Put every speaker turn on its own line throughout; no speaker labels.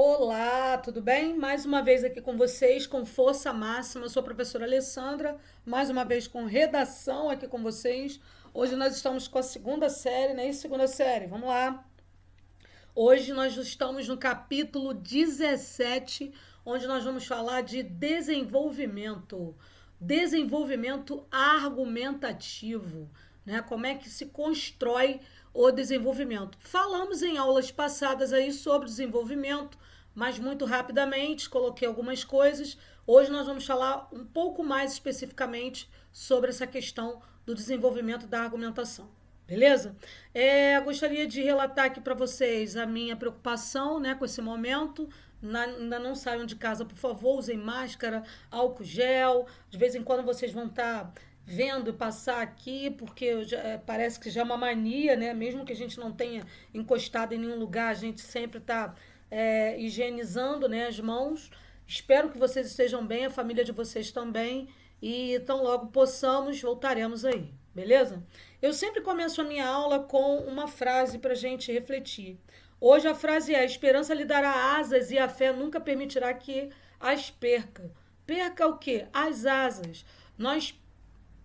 Olá, tudo bem? Mais uma vez aqui com vocês, com força máxima. Eu sou a professora Alessandra, mais uma vez com redação aqui com vocês. Hoje nós estamos com a segunda série, né? E segunda série, vamos lá. Hoje nós estamos no capítulo 17, onde nós vamos falar de desenvolvimento. Desenvolvimento argumentativo, né? Como é que se constrói o desenvolvimento. Falamos em aulas passadas aí sobre desenvolvimento, mas muito rapidamente coloquei algumas coisas. Hoje nós vamos falar um pouco mais especificamente sobre essa questão do desenvolvimento da argumentação. Beleza? Gostaria de relatar aqui para vocês a minha preocupação, né, com esse momento. Ainda não saiam de casa, por favor, usem máscara, álcool gel. De vez em quando vocês vão estar vendo passar aqui, porque parece que já é uma mania, né? Mesmo que a gente não tenha encostado em nenhum lugar, a gente sempre está higienizando, né, as mãos. Espero que vocês estejam bem, a família de vocês também. E tão logo possamos, voltaremos aí, beleza? Eu sempre começo a minha aula com uma frase para a gente refletir. Hoje a frase é: a esperança lhe dará asas e a fé nunca permitirá que as perca. Perca o quê? As asas. Nós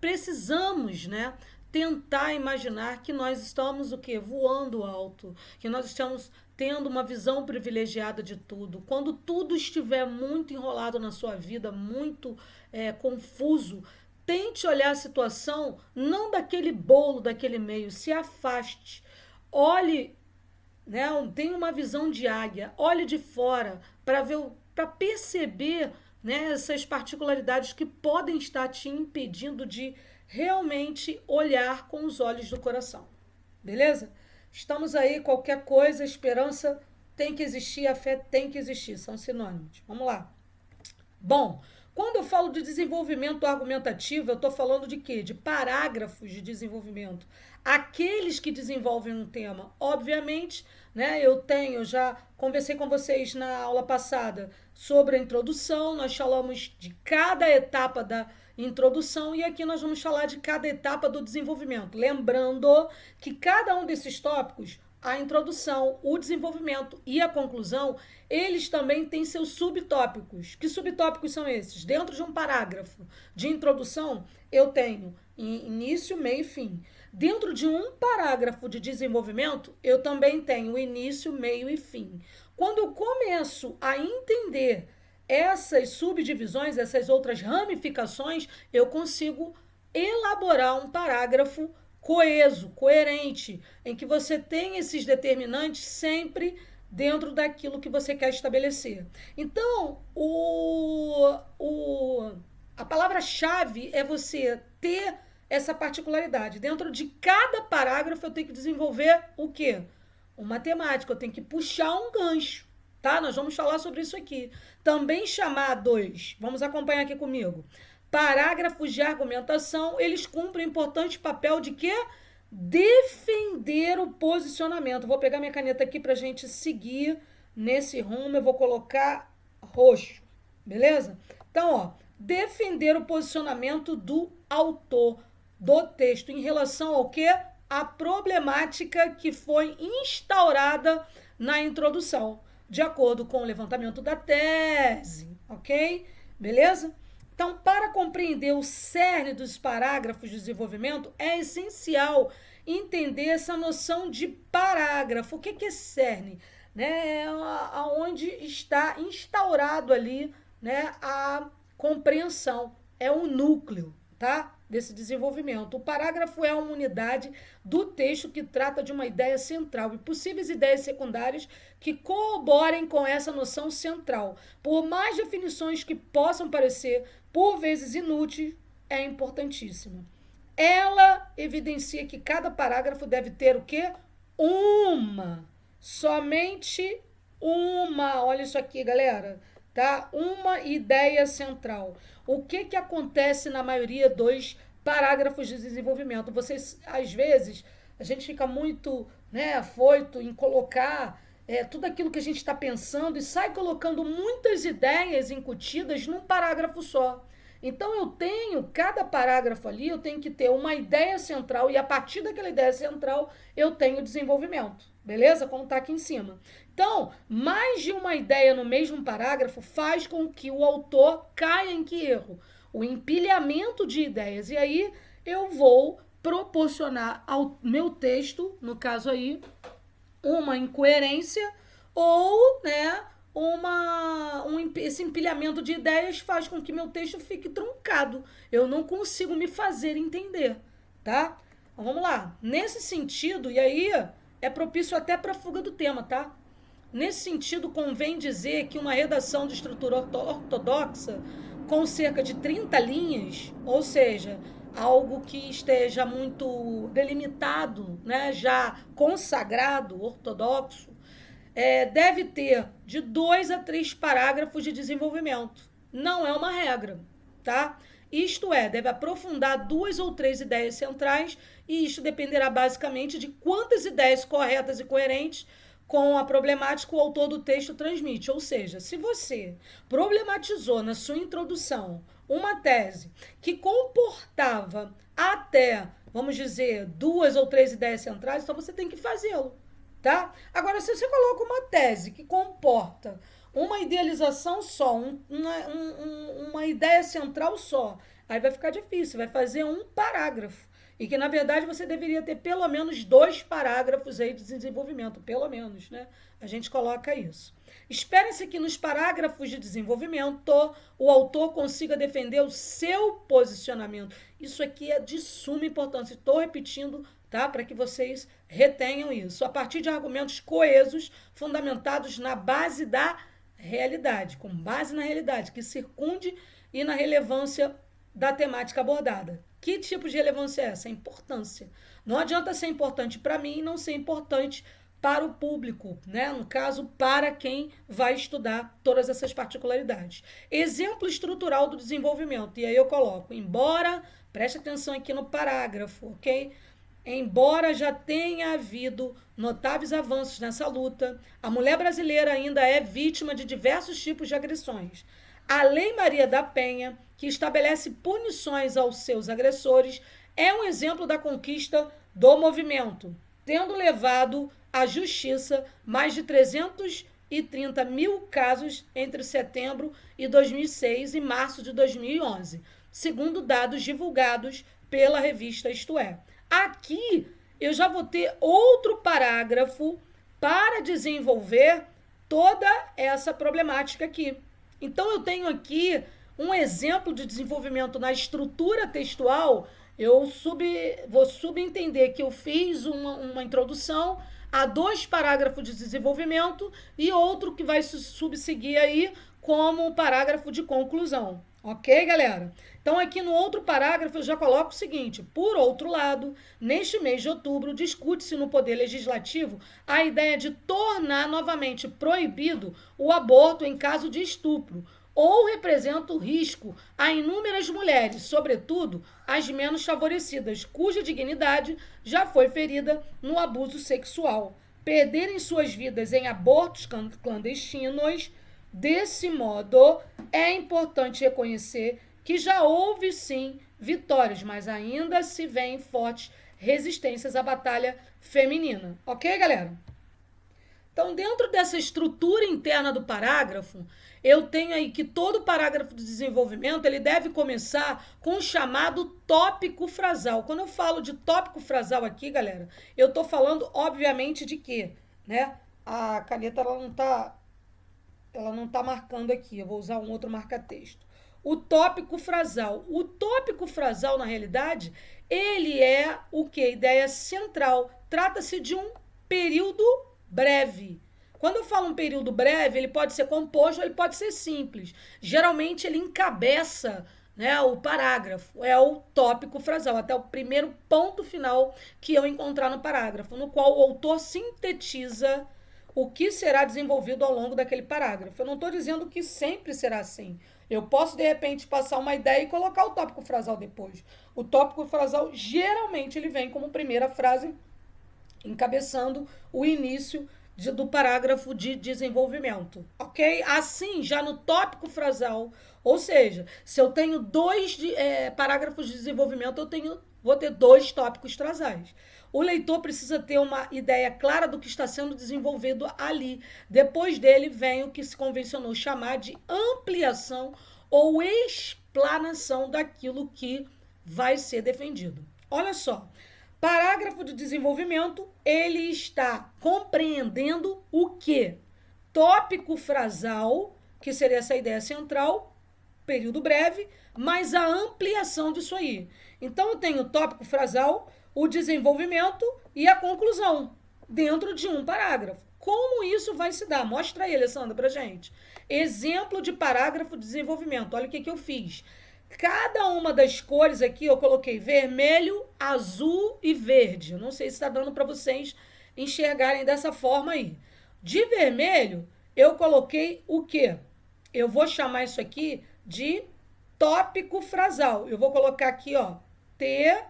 precisamos, né, tentar imaginar que nós estamos o quê? Voando alto, que nós estamos tendo uma visão privilegiada de tudo. Quando tudo estiver muito enrolado na sua vida, muito confuso, tente olhar a situação não daquele bolo, daquele meio, se afaste. Olhe, né, tenha uma visão de águia, olhe de fora para ver, para perceber, né, essas particularidades que podem estar te impedindo de realmente olhar com os olhos do coração. Beleza? Estamos aí, qualquer coisa, a esperança tem que existir, a fé tem que existir, são sinônimos. Vamos lá. Bom, quando eu falo de desenvolvimento argumentativo, eu estou falando de quê? De parágrafos de desenvolvimento. Aqueles que desenvolvem um tema, obviamente, né? Eu já conversei com vocês na aula passada sobre a introdução, nós falamos de cada etapa da introdução e aqui nós vamos falar de cada etapa do desenvolvimento. Lembrando que cada um desses tópicos, a introdução, o desenvolvimento e a conclusão, eles também têm seus subtópicos. Que subtópicos são esses? Dentro de um parágrafo de introdução, eu tenho início, meio e fim. Dentro de um parágrafo de desenvolvimento, eu também tenho início, meio e fim. Quando eu começo a entender essas subdivisões, essas outras ramificações, eu consigo elaborar um parágrafo coeso, coerente, em que você tem esses determinantes sempre dentro daquilo que você quer estabelecer. Então, a palavra-chave é você ter essa particularidade. Dentro de cada parágrafo eu tenho que desenvolver o quê? Uma temática, eu tenho que puxar um gancho. Tá? Nós vamos falar sobre isso aqui. Também chamados, vamos acompanhar aqui comigo, parágrafos de argumentação, eles cumprem um importante papel de quê? Defender o posicionamento. Vou pegar minha caneta aqui para a gente seguir nesse rumo. Eu vou colocar roxo, beleza? Então, ó, defender o posicionamento do autor do texto em relação ao quê? A problemática que foi instaurada na introdução, de acordo com o levantamento da tese, ok? Beleza? Então, para compreender o cerne dos parágrafos de desenvolvimento, é essencial entender essa noção de parágrafo. O que é cerne? Né? É onde está instaurado ali, né, a compreensão, é o núcleo, tá? Desse desenvolvimento. O parágrafo é uma unidade do texto que trata de uma ideia central e possíveis ideias secundárias que corroborem com essa noção central. Por mais definições que possam parecer por vezes inúteis, é importantíssima. Ela evidencia que cada parágrafo deve ter o quê? Somente uma, olha isso aqui, galera, tá? Uma ideia central. O que acontece na maioria dos parágrafos de desenvolvimento? Vocês, às vezes, a gente fica muito, né, afoito em colocar tudo aquilo que a gente está pensando e sai colocando muitas ideias incutidas num parágrafo só. Então eu tenho, cada parágrafo ali, eu tenho que ter uma ideia central e a partir daquela ideia central eu tenho desenvolvimento, beleza? Como está aqui em cima. Então, mais de uma ideia no mesmo parágrafo faz com que o autor caia em que erro? O empilhamento de ideias. E aí eu vou proporcionar ao meu texto, no caso aí, uma incoerência ou, né, esse empilhamento de ideias faz com que meu texto fique truncado. Eu não consigo me fazer entender, tá? Então, vamos lá. Nesse sentido, e aí é propício até para a fuga do tema, tá? Nesse sentido, convém dizer que uma redação de estrutura ortodoxa com cerca de 30 linhas, ou seja, algo que esteja muito delimitado, né, já consagrado, ortodoxo, deve ter de 2 a 3 parágrafos de desenvolvimento. Não é uma regra, tá? Isto é, deve aprofundar 2 ou 3 ideias centrais e isto dependerá basicamente de quantas ideias corretas e coerentes com a problemática o autor do texto transmite. Ou seja, se você problematizou na sua introdução uma tese que comportava até, vamos dizer, 2 ou 3 ideias centrais, então você tem que fazê-lo, tá? Agora, se você coloca uma tese que comporta uma idealização só, uma ideia central só, aí vai ficar difícil, vai fazer um parágrafo. E que, na verdade, você deveria ter pelo menos 2 parágrafos aí de desenvolvimento, pelo menos, né? A gente coloca isso. Espere-se que nos parágrafos de desenvolvimento o autor consiga defender o seu posicionamento. Isso aqui é de suma importância. Estou repetindo, tá? Para que vocês retenham isso. A partir de argumentos coesos, fundamentados na base da realidade, com base na realidade, que circunde e na relevância da temática abordada. Que tipo de relevância é essa? A importância. Não adianta ser importante para mim e não ser importante para o público, né? No caso, para quem vai estudar todas essas particularidades. Exemplo estrutural do desenvolvimento. E aí eu coloco, embora, preste atenção aqui no parágrafo, ok? Embora já tenha havido notáveis avanços nessa luta, a mulher brasileira ainda é vítima de diversos tipos de agressões. A Lei Maria da Penha, que estabelece punições aos seus agressores, é um exemplo da conquista do movimento, tendo levado à justiça mais de 330 mil casos entre setembro de 2006 e março de 2011, segundo dados divulgados pela revista Isto É. Aqui eu já vou ter outro parágrafo para desenvolver toda essa problemática aqui. Então, eu tenho aqui um exemplo de desenvolvimento na estrutura textual. Eu vou subentender que eu fiz uma introdução a 2 parágrafos de desenvolvimento e outro que vai subseguir aí como parágrafo de conclusão. Ok, galera? Então, aqui no outro parágrafo, eu já coloco o seguinte: por outro lado, neste mês de outubro, discute-se no Poder Legislativo a ideia de tornar novamente proibido o aborto em caso de estupro, ou representa o risco a inúmeras mulheres, sobretudo as menos favorecidas, cuja dignidade já foi ferida no abuso sexual, perderem suas vidas em abortos clandestinos. Desse modo, é importante reconhecer que já houve sim vitórias, mas ainda se vêem fortes resistências à batalha feminina. Ok, galera? Então, dentro dessa estrutura interna do parágrafo, eu tenho aí que todo parágrafo de desenvolvimento ele deve começar com o chamado tópico frasal. Quando eu falo de tópico frasal aqui, galera, eu estou falando, obviamente, de quê? Né? A caneta ela não tá marcando aqui, eu vou usar um outro marca-texto. O tópico frasal. O tópico frasal, na realidade, ele é o quê? Ideia central. Trata-se de um período breve. Quando eu falo um período breve, ele pode ser composto ou ele pode ser simples. Geralmente, ele encabeça, né, o parágrafo. É o tópico frasal, até o primeiro ponto final que eu encontrar no parágrafo, no qual o autor sintetiza o que será desenvolvido ao longo daquele parágrafo. Eu não estou dizendo que sempre será assim. Eu posso, de repente, passar uma ideia e colocar o tópico frasal depois. O tópico frasal, geralmente, ele vem como primeira frase, encabeçando o início do parágrafo de desenvolvimento, ok? Assim, já no tópico frasal, ou seja, se eu tenho dois parágrafos de desenvolvimento, vou ter dois tópicos frasais. O leitor precisa ter uma ideia clara do que está sendo desenvolvido ali. Depois dele vem o que se convencionou chamar de ampliação ou explanação daquilo que vai ser defendido. Olha só, parágrafo de desenvolvimento, ele está compreendendo o quê? Tópico frasal, que seria essa ideia central, período breve, mas a ampliação disso aí. Então, eu tenho o tópico frasal, o desenvolvimento e a conclusão dentro de um parágrafo. Como isso vai se dar? Mostra aí, Alessandra, pra gente. Exemplo de parágrafo de desenvolvimento. Olha o que eu fiz. Cada uma das cores aqui eu coloquei vermelho, azul e verde. Eu não sei se está dando para vocês enxergarem dessa forma aí. De vermelho, eu coloquei o quê? Eu vou chamar isso aqui de tópico frasal. Eu vou colocar aqui, ó, T,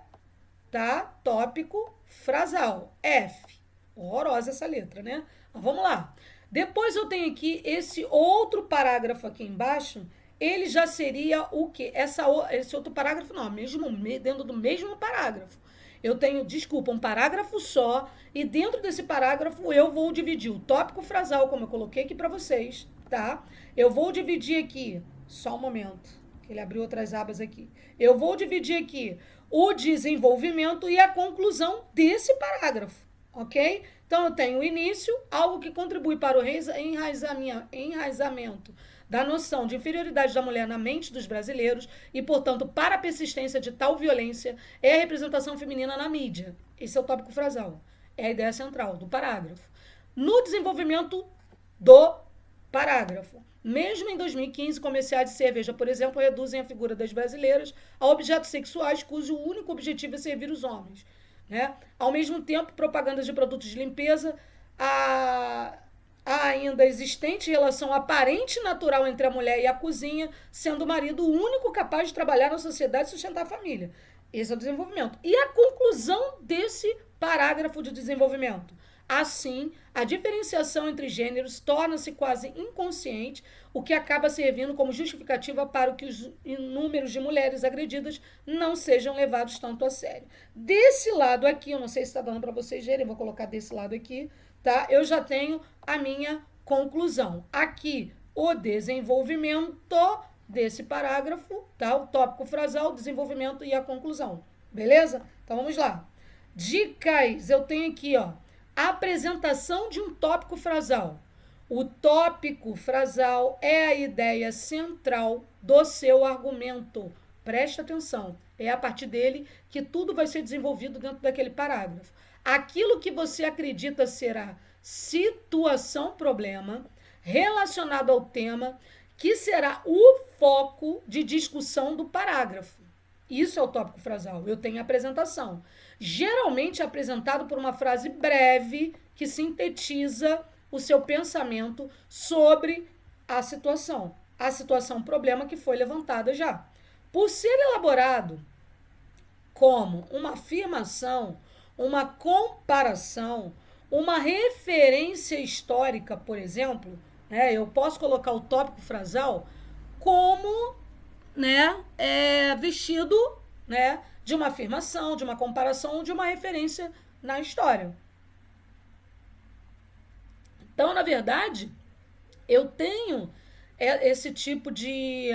tá? Tópico frasal. F. Horrorosa essa letra, né? Mas vamos lá. Depois eu tenho aqui esse outro parágrafo aqui embaixo. Ele já seria o quê? Esse outro parágrafo, não, dentro do mesmo parágrafo. Eu tenho, desculpa, um parágrafo só, e dentro desse parágrafo eu vou dividir o tópico frasal, como eu coloquei aqui para vocês, tá? Eu vou dividir aqui, só um momento, que ele abriu outras abas aqui. Eu vou dividir aqui o desenvolvimento e a conclusão desse parágrafo, ok? Então, eu tenho o início, algo que contribui para o enraizamento da noção de inferioridade da mulher na mente dos brasileiros e, portanto, para a persistência de tal violência, é a representação feminina na mídia. Esse é o tópico frasal. É a ideia central do parágrafo. No desenvolvimento do parágrafo, mesmo em 2015, comerciais de cerveja, por exemplo, reduzem a figura das brasileiras a objetos sexuais cujo único objetivo é servir os homens. Né? Ao mesmo tempo, propagandas de produtos de limpeza, há ainda existente relação aparente e natural entre a mulher e a cozinha, sendo o marido o único capaz de trabalhar na sociedade e sustentar a família. Esse é o desenvolvimento. E a conclusão desse parágrafo de desenvolvimento? Assim, a diferenciação entre gêneros torna-se quase inconsciente, o que acaba servindo como justificativa para que os números de mulheres agredidas não sejam levados tanto a sério. Desse lado aqui, eu não sei se está dando para vocês verem, vou colocar desse lado aqui, tá? Eu já tenho a minha conclusão. Aqui, o desenvolvimento desse parágrafo, tá? O tópico frasal, o desenvolvimento e a conclusão. Beleza? Então, vamos lá. Dicas, eu tenho aqui, ó. Apresentação de um tópico frasal. O tópico frasal é a ideia central do seu argumento. Preste atenção. É a partir dele que tudo vai ser desenvolvido dentro daquele parágrafo. Aquilo que você acredita ser a situação-problema relacionado ao tema, que será o foco de discussão do parágrafo. Isso é o tópico frasal. Eu tenho a apresentação. Geralmente apresentado por uma frase breve que sintetiza o seu pensamento sobre a situação problema que foi levantada já. Por ser elaborado como uma afirmação, uma comparação, uma referência histórica, por exemplo, né, eu posso colocar o tópico frasal como, né, vestido, né, de uma afirmação, de uma comparação, de uma referência na história. Então, na verdade, eu tenho esse tipo de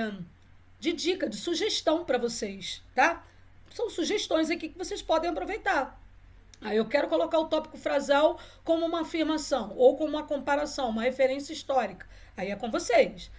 dica, de sugestão para vocês, tá? São sugestões aqui que vocês podem aproveitar. Aí eu quero colocar o tópico frasal como uma afirmação ou como uma comparação, uma referência histórica. Aí é com vocês.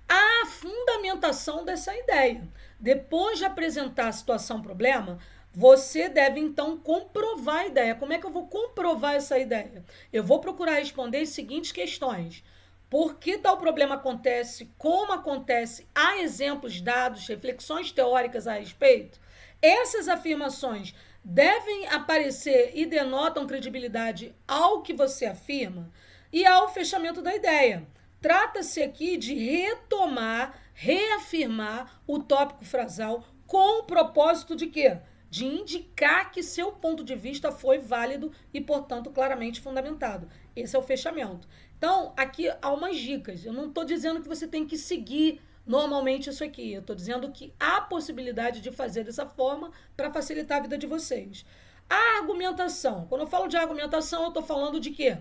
A fundamentação dessa ideia. Depois de apresentar a situação-problema, você deve, então, comprovar a ideia. Como é que eu vou comprovar essa ideia? Eu vou procurar responder as seguintes questões. Por que tal problema acontece? Como acontece? Há exemplos, dados, reflexões teóricas a respeito? Essas afirmações devem aparecer e denotam credibilidade ao que você afirma e ao fechamento da ideia. Trata-se aqui de retomar, reafirmar o tópico frasal com o propósito de quê? de indicar que seu ponto de vista foi válido e, portanto, claramente fundamentado. Esse é o fechamento. Então, aqui há umas dicas. Eu não estou dizendo que você tem que seguir normalmente isso aqui. Eu estou dizendo que há possibilidade de fazer dessa forma para facilitar a vida de vocês. A argumentação. Quando eu falo de argumentação, eu estou falando de quê?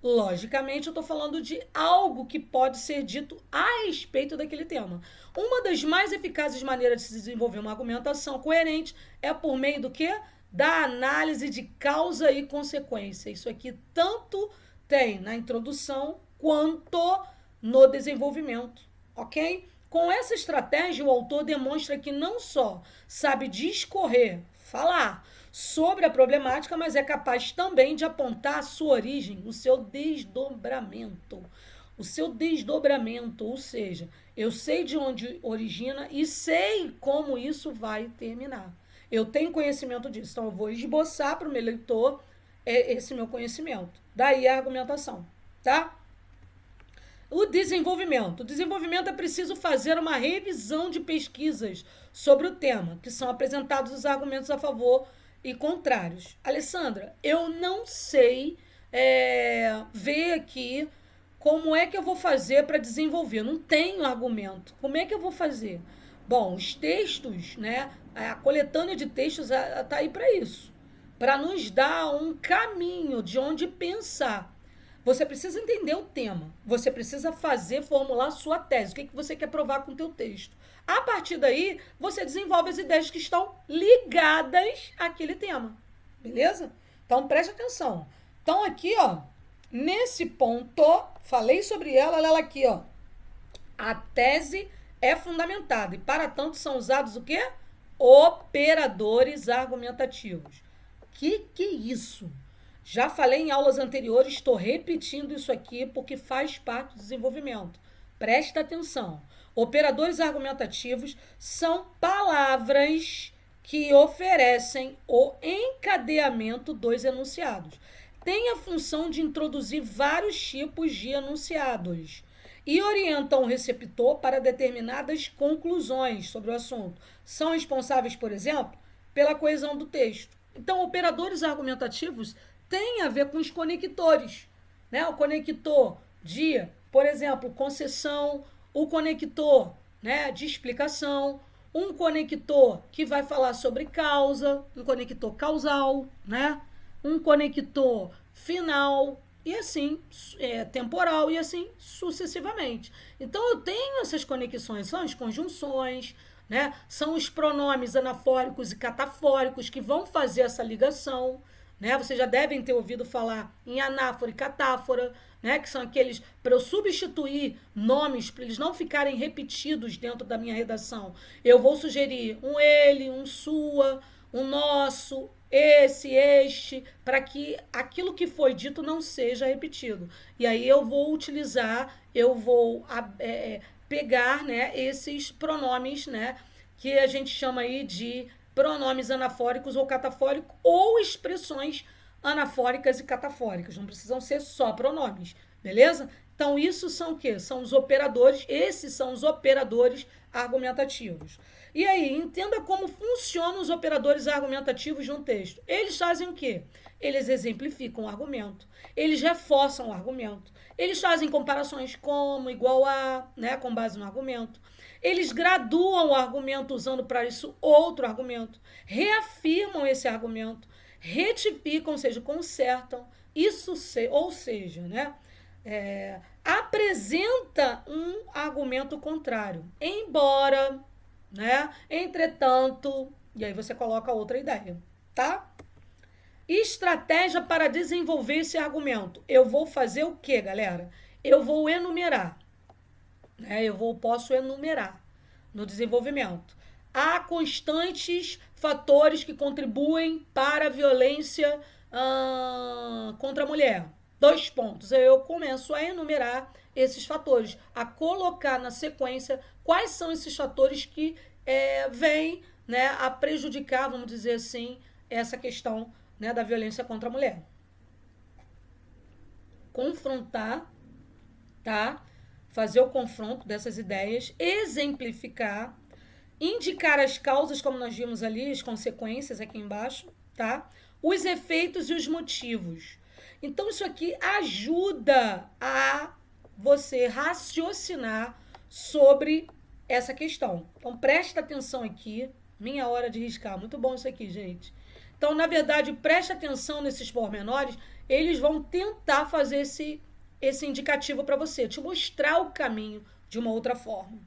Logicamente, eu estou falando de algo que pode ser dito a respeito daquele tema. Uma das mais eficazes maneiras de se desenvolver uma argumentação coerente é por meio do quê? Da análise de causa e consequência. Isso aqui tanto tem na introdução quanto no desenvolvimento, ok? Com essa estratégia, o autor demonstra que não só sabe discorrer, falar sobre a problemática, mas é capaz também de apontar a sua origem, o seu desdobramento. O seu desdobramento, ou seja, eu sei de onde origina e sei como isso vai terminar. Eu tenho conhecimento disso, então eu vou esboçar para o meu leitor esse meu conhecimento. Daí a argumentação, tá? O desenvolvimento. O desenvolvimento é preciso fazer uma revisão de pesquisas sobre o tema, que são apresentados os argumentos a favor e contrários. Alessandra, eu não sei ver aqui como é que eu vou fazer para desenvolver. Eu não tenho argumento. Como é que eu vou fazer? Bom, os textos, né? A coletânea de textos está aí para isso, para nos dar um caminho de onde pensar. Você precisa entender o tema. Você precisa formular a sua tese. O que você quer provar com o teu texto? A partir daí, você desenvolve as ideias que estão ligadas àquele tema. Beleza? Então, preste atenção. Então, aqui, ó, nesse ponto, falei sobre ela aqui, ó. A tese é fundamentada e, para tanto, são usados o quê? Operadores argumentativos. Que é isso? Já falei em aulas anteriores, estou repetindo isso aqui porque faz parte do desenvolvimento. Presta atenção. Operadores argumentativos são palavras que oferecem o encadeamento dos enunciados. Tem a função de introduzir vários tipos de enunciados e orientam o receptor para determinadas conclusões sobre o assunto. São responsáveis, por exemplo, pela coesão do texto. Então, operadores argumentativos têm a ver com os conectores, né? O conector de, por exemplo, concessão, o conector, né, de explicação, um conector que vai falar sobre causa, um conector causal, né? Um conector final e assim temporal e assim sucessivamente. Então eu tenho essas conexões, são as conjunções, né? São os pronomes anafóricos e catafóricos que vão fazer essa ligação, né? Vocês já devem ter ouvido falar em anáfora e catáfora, né? Que são aqueles para eu substituir nomes, para eles não ficarem repetidos dentro da minha redação. Eu vou sugerir um ele, um sua, um nosso, esse, este, para que aquilo que foi dito não seja repetido. E aí eu vou utilizar, pegar, né, esses pronomes, né, que a gente chama aí de pronomes anafóricos ou catafóricos ou expressões anafóricas e catafóricas. Não precisam ser só pronomes, beleza? Então, isso são o quê? São os operadores, esses são os operadores argumentativos. E aí, entenda como funcionam os operadores argumentativos de um texto. Eles fazem o quê? Eles exemplificam o argumento, eles reforçam o argumento, eles fazem comparações como, igual a, né, com base no argumento. Eles graduam o argumento usando para isso outro argumento, reafirmam esse argumento, retificam, ou seja, consertam, ou seja, né, apresenta um argumento contrário, embora, né, entretanto, e aí você coloca outra ideia, tá? Estratégia para desenvolver esse argumento. Eu vou fazer o quê, galera? Eu vou enumerar, né? Posso enumerar no desenvolvimento. Há constantes fatores que contribuem para a violência contra a mulher. 2 pontos. Eu começo a enumerar esses fatores, a colocar na sequência quais são esses fatores que vêm, né, a prejudicar, vamos dizer assim, essa questão, né, da violência contra a mulher. Confrontar, tá? Fazer o confronto dessas ideias, exemplificar indicar as causas, como nós vimos ali, as consequências aqui embaixo, tá? Os efeitos e os motivos. Então, isso aqui ajuda a você raciocinar sobre essa questão. Então, presta atenção aqui. Minha hora de riscar. Muito bom isso aqui, gente. Então, na verdade, preste atenção nesses pormenores. Eles vão tentar fazer esse indicativo para você, te mostrar o caminho de uma outra forma.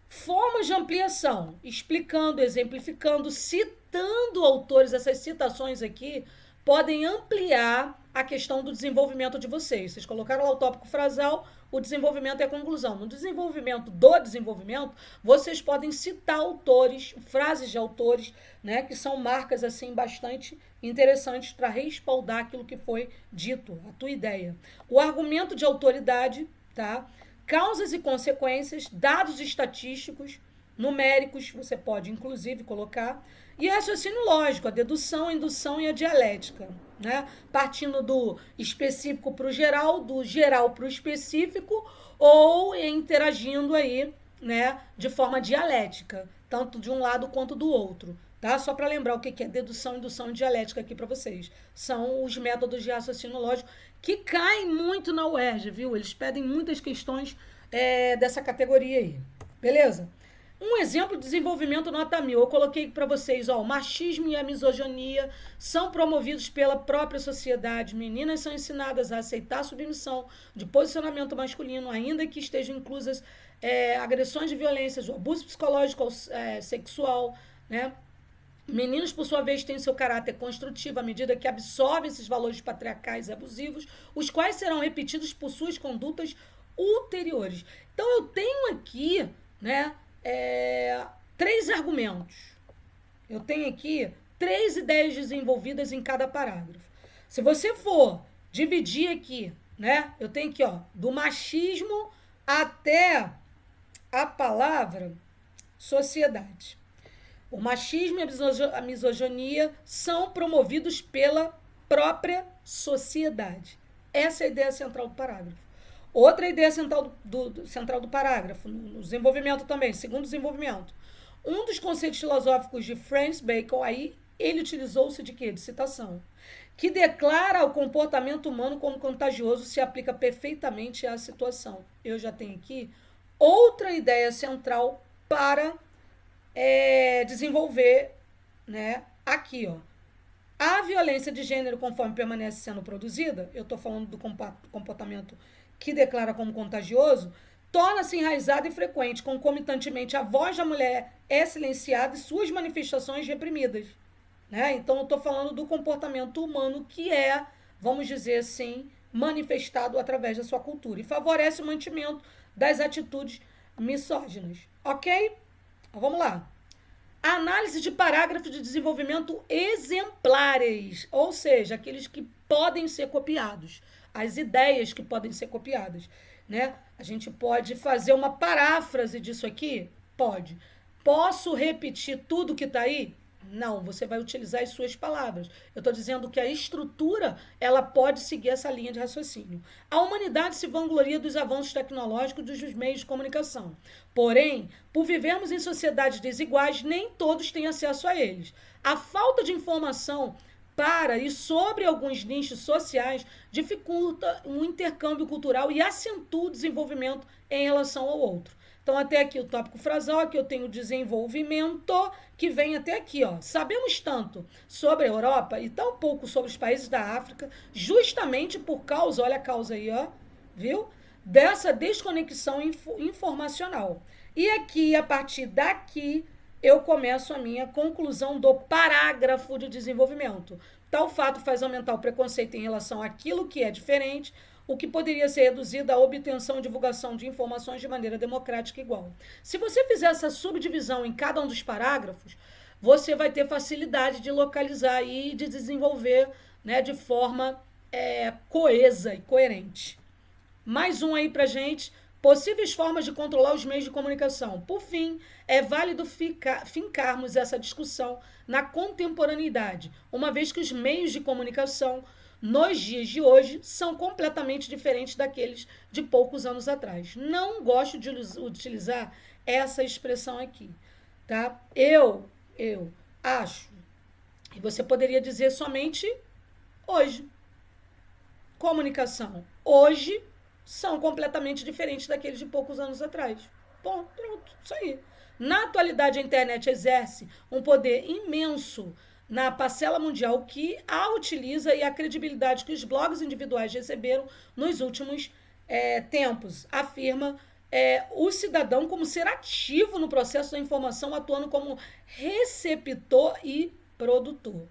Formas de ampliação, explicando, exemplificando, citando autores. Essas citações aqui podem ampliar a questão do desenvolvimento de vocês. Vocês colocaram lá o tópico frasal, o desenvolvimento e a conclusão. No desenvolvimento do desenvolvimento, vocês podem citar autores, frases de autores, né, que são marcas assim bastante interessantes para respaldar aquilo que foi dito, a tua ideia. O argumento de autoridade, tá? Causas e consequências, dados estatísticos, numéricos, você pode inclusive colocar, e raciocínio lógico, a dedução, a indução e a dialética, né? Partindo do específico para o geral, do geral para o específico, ou interagindo aí, né, de forma dialética, tanto de um lado quanto do outro. Tá? Só para lembrar o que é dedução, indução e dialética aqui para vocês. São os métodos de raciocínio lógico que caem muito na UERJ, viu? Eles pedem muitas questões dessa categoria aí. Beleza? Um exemplo de desenvolvimento nota 1000. Eu coloquei para vocês, ó, o machismo e a misoginia são promovidos pela própria sociedade. Meninas são ensinadas a aceitar a submissão de posicionamento masculino, ainda que estejam inclusas agressões de violência, o abuso psicológico sexual, né? Meninos, por sua vez, têm seu caráter construtivo à medida que absorvem esses valores patriarcais e abusivos, os quais serão repetidos por suas condutas ulteriores. Então, eu tenho aqui, né, 3 argumentos. Eu tenho aqui 3 ideias desenvolvidas em cada parágrafo. Se você for dividir aqui, né, eu tenho aqui, ó, do machismo até a palavra sociedade. O machismo e a misoginia são promovidos pela própria sociedade. Essa é a ideia central do parágrafo. Outra ideia central do parágrafo, no desenvolvimento também, segundo desenvolvimento. Um dos conceitos filosóficos de Francis Bacon, aí ele utilizou-se de quê? De citação. Que declara o comportamento humano como contagioso, se aplica perfeitamente à situação. Eu já tenho aqui outra ideia central para desenvolver, né, aqui, ó. A violência de gênero, conforme permanece sendo produzida, eu estou falando do comportamento que declara como contagioso, torna-se enraizada e frequente, concomitantemente a voz da mulher é silenciada e suas manifestações reprimidas, né? Então eu estou falando do comportamento humano que vamos dizer assim, manifestado através da sua cultura e favorece o mantimento das atitudes misóginas, ok? Vamos lá. Análise de parágrafos de desenvolvimento exemplares, ou seja, aqueles que podem ser copiados, as ideias que podem ser copiadas, né? A gente pode fazer uma paráfrase disso aqui? Pode. Posso repetir tudo que está aí? Não, você vai utilizar as suas palavras. Eu estou dizendo que a estrutura, ela pode seguir essa linha de raciocínio. A humanidade se vangloria dos avanços tecnológicos dos meios de comunicação. Porém, por vivermos em sociedades desiguais, nem todos têm acesso a eles. A falta de informação para e sobre alguns nichos sociais dificulta um intercâmbio cultural e acentua o desenvolvimento em relação ao outro. Então, até aqui o tópico frasal, aqui eu tenho desenvolvimento, que vem até aqui, ó. Sabemos tanto sobre a Europa e tão pouco sobre os países da África, justamente por causa, olha a causa aí, ó, viu? Dessa desconexão informacional. E aqui, a partir daqui, eu começo a minha conclusão do parágrafo de desenvolvimento. Tal fato faz aumentar o preconceito em relação àquilo que é diferente, o que poderia ser reduzido à obtenção e divulgação de informações de maneira democrática e igual. Se você fizer essa subdivisão em cada um dos parágrafos, você vai ter facilidade de localizar e de desenvolver, né, de forma coesa e coerente. Mais um aí pra gente. Possíveis formas de controlar os meios de comunicação. Por fim, é válido fincarmos essa discussão na contemporaneidade, uma vez que os meios de comunicação nos dias de hoje são completamente diferentes daqueles de poucos anos atrás. Não gosto de utilizar essa expressão aqui. tá? Eu acho. E você poderia dizer somente hoje. Comunicação hoje são completamente diferentes daqueles de poucos anos atrás. Bom, pronto, isso aí. Na atualidade, a internet exerce um poder imenso na parcela mundial que a utiliza e a credibilidade que os blogs individuais receberam nos últimos tempos, afirma o cidadão como ser ativo no processo da informação, atuando como receptor e produtor.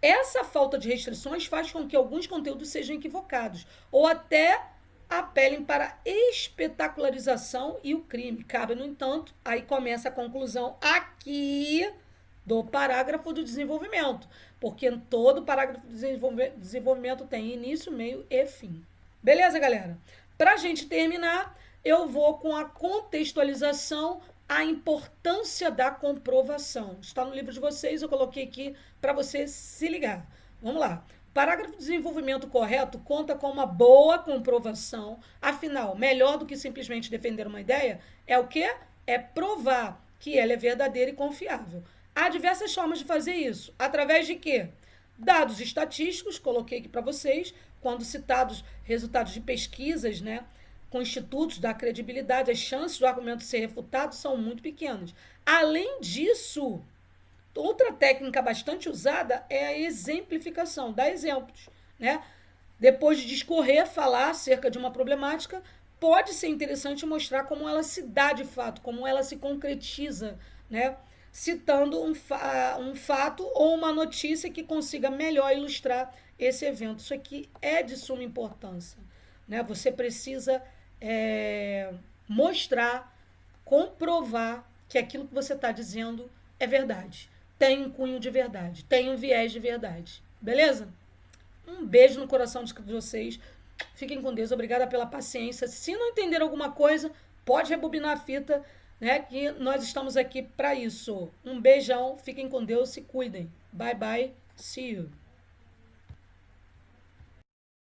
Essa falta de restrições faz com que alguns conteúdos sejam equivocados ou até apelem para a espetacularização e o crime. Cabe, no entanto, aí começa a conclusão aqui do parágrafo do desenvolvimento, porque todo parágrafo do desenvolvimento tem início, meio e fim. Beleza, galera? Para a gente terminar, eu vou com a contextualização, a importância da comprovação. Está no livro de vocês, eu coloquei aqui para você se ligar. Vamos lá. Parágrafo de desenvolvimento correto conta com uma boa comprovação. Afinal, melhor do que simplesmente defender uma ideia é o quê? É provar que ela é verdadeira e confiável. Há diversas formas de fazer isso. Através de quê? Dados estatísticos, coloquei aqui para vocês, quando citados resultados de pesquisas, né, com institutos da credibilidade, as chances do argumento ser refutado são muito pequenas. Além disso, outra técnica bastante usada é a exemplificação, dar exemplos, né? Depois de discorrer, falar acerca de uma problemática, pode ser interessante mostrar como ela se dá de fato, como ela se concretiza, né? Citando um fato ou uma notícia que consiga melhor ilustrar esse evento. Isso aqui é de suma importância, né? Você precisa mostrar, comprovar que aquilo que você está dizendo é verdade. Tem um cunho de verdade, tem um viés de verdade. Beleza? Um beijo no coração de vocês. Fiquem com Deus. Obrigada pela paciência. Se não entender alguma coisa, pode rebobinar a fita, né? Que nós estamos aqui para isso. Um beijão. Fiquem com Deus. Se cuidem. Bye, bye. See you.